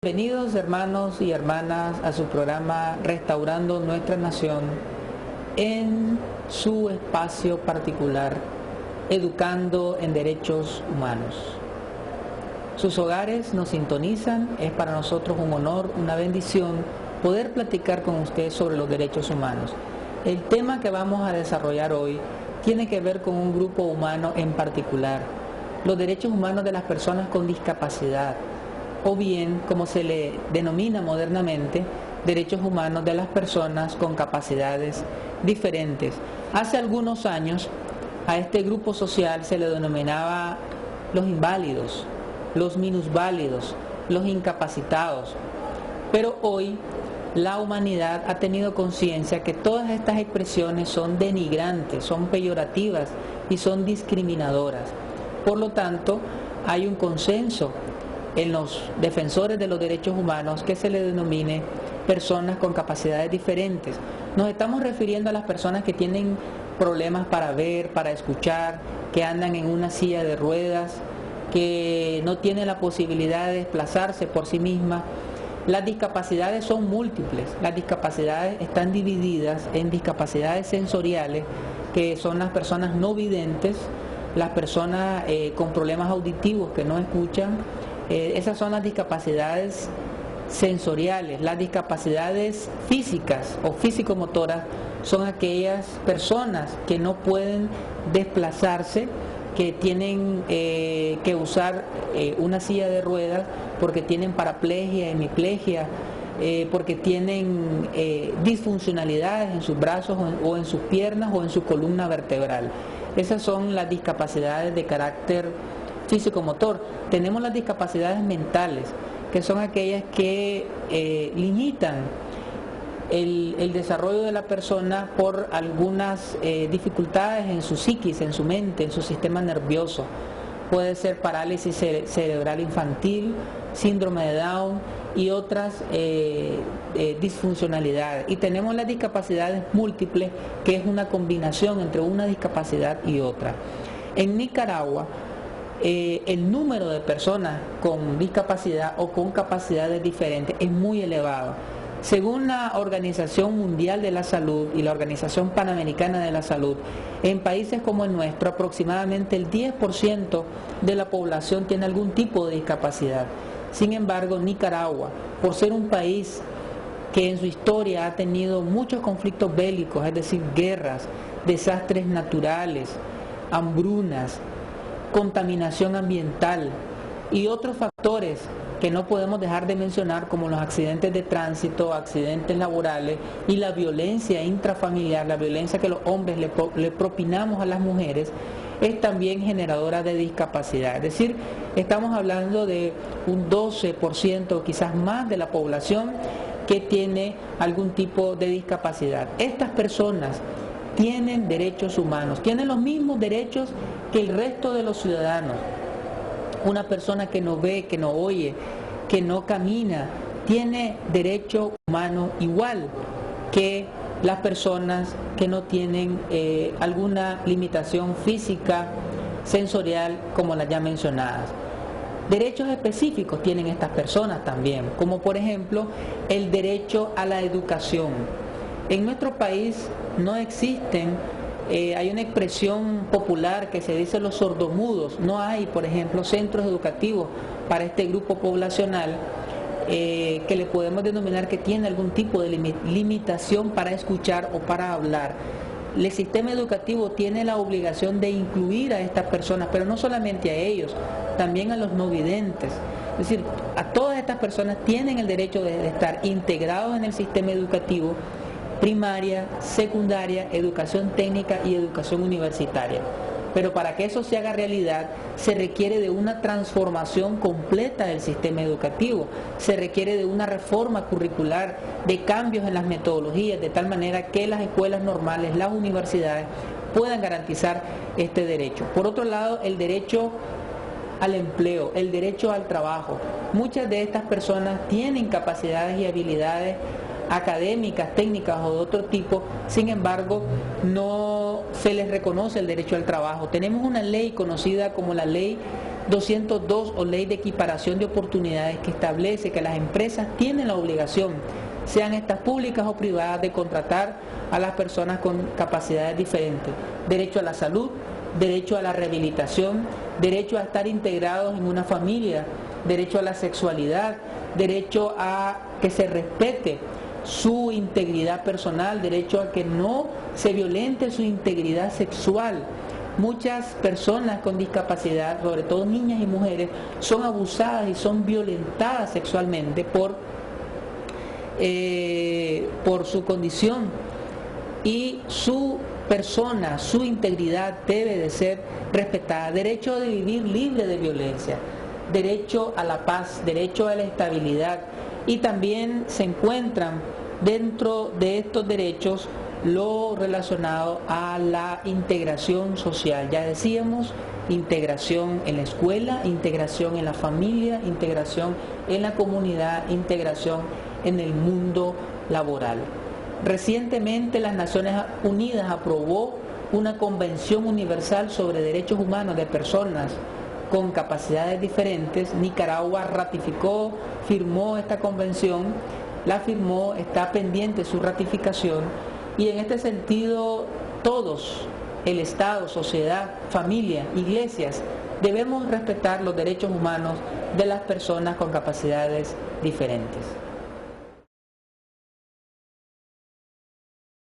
Bienvenidos hermanos y hermanas a su programa Restaurando Nuestra Nación en su espacio particular, Educando en Derechos Humanos. Sus hogares nos sintonizan, es para nosotros un honor, una bendición poder platicar con ustedes sobre los derechos humanos. El tema que vamos a desarrollar hoy tiene que ver con un grupo humano en particular, los derechos humanos de las personas con discapacidad, o bien, como se le denomina modernamente, derechos humanos de las personas con capacidades diferentes. Hace algunos años a este grupo social se le denominaba los inválidos, los minusválidos, los incapacitados. Pero hoy la humanidad ha tenido conciencia que todas estas expresiones son denigrantes, son peyorativas y son discriminadoras. Por lo tanto, hay un consenso en los defensores de los derechos humanos que se le denomine personas con capacidades diferentes. Nos estamos refiriendo a las personas que tienen problemas para ver, para escuchar, que andan en una silla de ruedas, que no tienen la posibilidad de desplazarse por sí mismas. Las discapacidades son múltiples, las discapacidades están divididas en discapacidades sensoriales, que son las personas no videntes, las personas con problemas auditivos que no escuchan. Esas son las discapacidades sensoriales. Las discapacidades físicas o físico-motoras son aquellas personas que no pueden desplazarse, que tienen que usar una silla de ruedas porque tienen paraplegia, hemiplegia, porque tienen disfuncionalidades en sus brazos o en sus piernas o en su columna vertebral. Esas son las discapacidades de carácter físico-motor. Tenemos las discapacidades mentales, que son aquellas que limitan el desarrollo de la persona por algunas dificultades en su psiquis, en su mente, en su sistema nervioso. Puede ser parálisis cerebral infantil, síndrome de Down y otras disfuncionalidades. Y tenemos las discapacidades múltiples, que es una combinación entre una discapacidad y otra. En Nicaragua, el número de personas con discapacidad o con capacidades diferentes es muy elevado. Según la Organización Mundial de la Salud y la Organización Panamericana de la Salud, en países como el nuestro, aproximadamente el 10% de la población tiene algún tipo de discapacidad. Sin embargo, Nicaragua, por ser un país que en su historia ha tenido muchos conflictos bélicos, es decir, guerras, desastres naturales, hambrunas, contaminación ambiental y otros factores que no podemos dejar de mencionar, como los accidentes de tránsito, accidentes laborales y la violencia intrafamiliar, la violencia que los hombres le propinamos a las mujeres, es también generadora de discapacidad. Es decir, estamos hablando de un 12% o quizás más de la población que tiene algún tipo de discapacidad. Estas personas tienen derechos humanos, tienen los mismos derechos que el resto de los ciudadanos. Una persona que no ve, que no oye, que no camina, tiene derecho humano igual que las personas que no tienen alguna limitación física, sensorial, como las ya mencionadas. Derechos específicos tienen estas personas también, como por ejemplo el derecho a la educación. En nuestro país no existen, hay una expresión popular que se dice los sordomudos. No hay, por ejemplo, centros educativos para este grupo poblacional que le podemos denominar que tiene algún tipo de limitación para escuchar o para hablar. El sistema educativo tiene la obligación de incluir a estas personas, pero no solamente a ellos, también a los no videntes. Es decir, a todas estas personas tienen el derecho de estar integrados en el sistema educativo, primaria, secundaria, educación técnica y educación universitaria. Pero para que eso se haga realidad, se requiere de una transformación completa del sistema educativo, se requiere de una reforma curricular, de cambios en las metodologías, de tal manera que las escuelas normales, las universidades, puedan garantizar este derecho. Por otro lado, el derecho al empleo, el derecho al trabajo. Muchas de estas personas tienen capacidades y habilidades académicas, técnicas o de otro tipo, sin embargo, no se les reconoce el derecho al trabajo. Tenemos una ley conocida como la Ley 202 o Ley de Equiparación de Oportunidades, que establece que las empresas tienen la obligación, sean estas públicas o privadas, de contratar a las personas con capacidades diferentes. Derecho a la salud, derecho a la rehabilitación, derecho a estar integrados en una familia, derecho a la sexualidad, derecho a que se respete su integridad personal, derecho a que no se violente su integridad sexual. Muchas personas con discapacidad, sobre todo niñas y mujeres, son abusadas y son violentadas sexualmente por su condición, y su persona, su integridad debe de ser respetada. Derecho de vivir libre de violencia, derecho a la paz, derecho a la estabilidad, y también se encuentran dentro de estos derechos lo relacionado a la integración social. Ya decíamos, integración en la escuela, integración en la familia, integración en la comunidad, integración en el mundo laboral. Recientemente las Naciones Unidas aprobó una Convención Universal sobre Derechos Humanos de Personas con capacidades diferentes. Nicaragua ratificó, firmó esta convención, la firmó, está pendiente su ratificación, y en este sentido todos, el Estado, sociedad, familia, iglesias, debemos respetar los derechos humanos de las personas con capacidades diferentes.